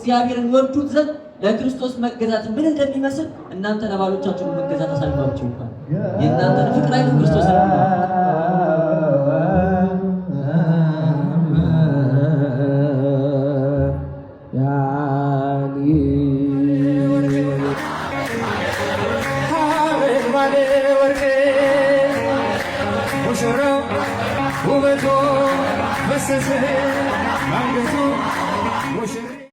እግዚአብሔርን ወዱት ዘንድ ለክርስቶስ መገዛት ምን እንደሚመስል እናንተ ለባሎቻችሁ መገዛት አሳልፋችሁ እንኳን የእናንተን ፍቅር አይኑ ክርስቶስ ሙሽራው ውበቶ ፈሰሰ